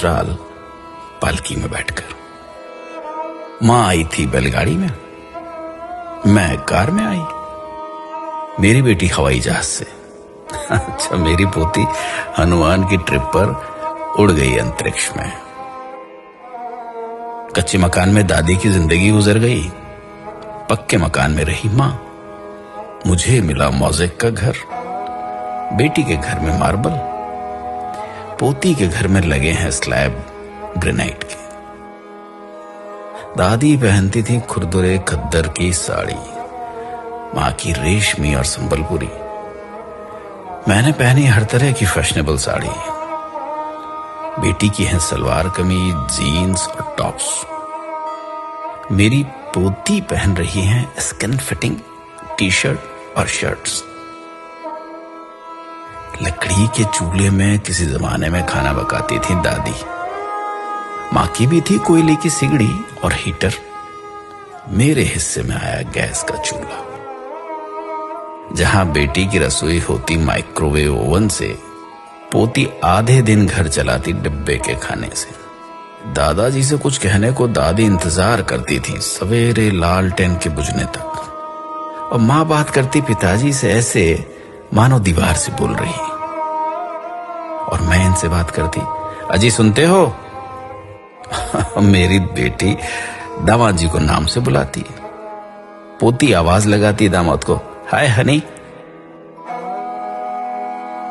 ससुराल पालकी में बैठकर। माँ आई थी बैलगाड़ी में, मैं कार में आई, मेरी बेटी हवाई जहाज से। अच्छा, मेरी पोती हनुमान की ट्रिप पर उड़ गई अंतरिक्ष में। कच्चे मकान में दादी की जिंदगी गुजर गई, पक्के मकान में रही माँ। मुझे मिला मोज़ेक का घर, बेटी के घर में मार्बल, पोती के घर में लगे हैं स्लैब ग्रेनाइट के। दादी पहनती थी खुरदुरे खद्दर की साड़ी, माँ की रेशमी और संबलपुरी। मैंने पहनी हर तरह की फैशनेबल साड़ी। बेटी की है सलवार कमीज, जीन्स और टॉप्स। मेरी पोती पहन रही है स्किन फिटिंग टी शर्ट और शर्ट्स। लकड़ी के चूल्हे में किसी जमाने में खाना पकाती थी दादी। माँ की भी थी कोयले की सिगड़ी और हीटर। मेरे हिस्से में आया गैस का चूल्हा। जहां बेटी की रसोई होती माइक्रोवेव ओवन से, पोती आधे दिन घर चलाती डिब्बे के खाने से। दादाजी से कुछ कहने को दादी इंतजार करती थी सवेरे लालटेन के बुझने तक, और माँ बात करती पिताजी से ऐसे मानो दीवार से बोल रही, और मैं इनसे बात करती, अजी सुनते हो? मेरी बेटी दामाद जी को नाम से बुलाती, पोती आवाज लगाती दामाद को, हाय हनी।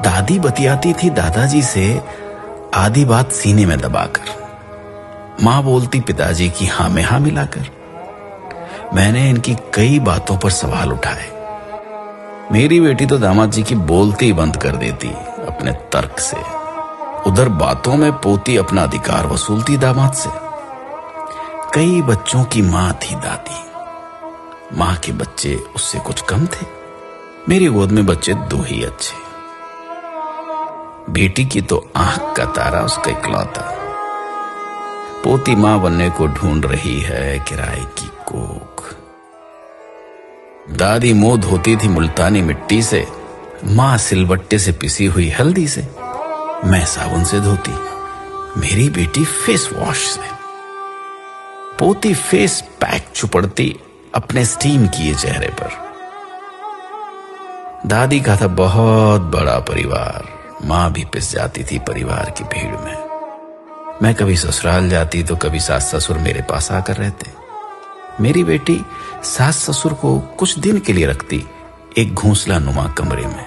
दादी बतियाती थी दादाजी से आधी बात सीने में दबाकर। मां बोलती पिताजी की हां में हां मिलाकर। मैंने इनकी कई बातों पर सवाल उठाए। मेरी बेटी तो दामाद जी की बोलती ही बंद कर देती अपने तर्क से। उधर बातों में पोती अपना अधिकार वसूलती दामाद से। कई बच्चों की मां थी दादी। मां के बच्चे उससे कुछ कम थे। मेरी गोद में बच्चे दो ही अच्छे। बेटी की तो आंख का तारा उसका इकलौता। पोती मां बनने को ढूंढ रही है किराए की कोख। दादी मुंह धोती थी मुल्तानी मिट्टी से, मां सिलबट्टे से पिसी हुई हल्दी से। मैं साबुन से धोती, मेरी बेटी फेस वॉश से। पोती फेस पैक चुपड़ती अपने स्टीम किए चेहरे पर। दादी का था बहुत बड़ा परिवार। मां भी पिस जाती थी परिवार की भीड़ में। मैं कभी ससुराल जाती तो कभी सास ससुर मेरे पास आकर रहते। मेरी बेटी सास ससुर को कुछ दिन के लिए रखती एक घोंसला नुमा कमरे में,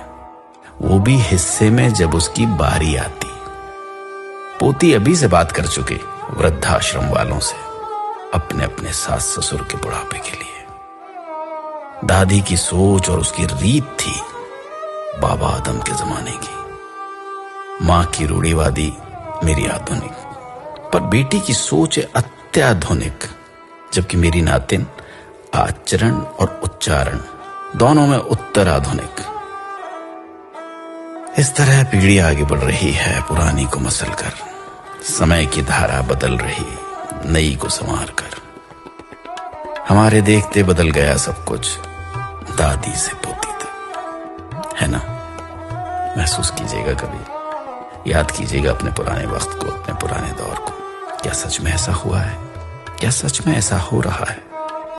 वो भी हिस्से में जब उसकी बारी आती। पोती अभी से बात कर चुकी वृद्धाश्रम वालों से अपने अपने सास ससुर के बुढ़ापे के लिए। दादी की सोच और उसकी रीत थी बाबा आदम के जमाने की। मां की रूढ़िवादी, मेरी आधुनिक। पर बेटी की सोच है अत्याधुनिक, जबकि मेरी नातिन आचरण और उच्चारण दोनों में उत्तर आधुनिक। इस तरह पीढ़ी आगे बढ़ रही है पुरानी को मसलकर। समय की धारा बदल रही नई को संवार कर। हमारे देखते बदल गया सब कुछ, दादी से पोती तक, है ना? महसूस कीजिएगा, कभी याद कीजिएगा अपने पुराने वक्त को, अपने पुराने दौर को। क्या सच में ऐसा हुआ है? क्या सच में ऐसा हो रहा है?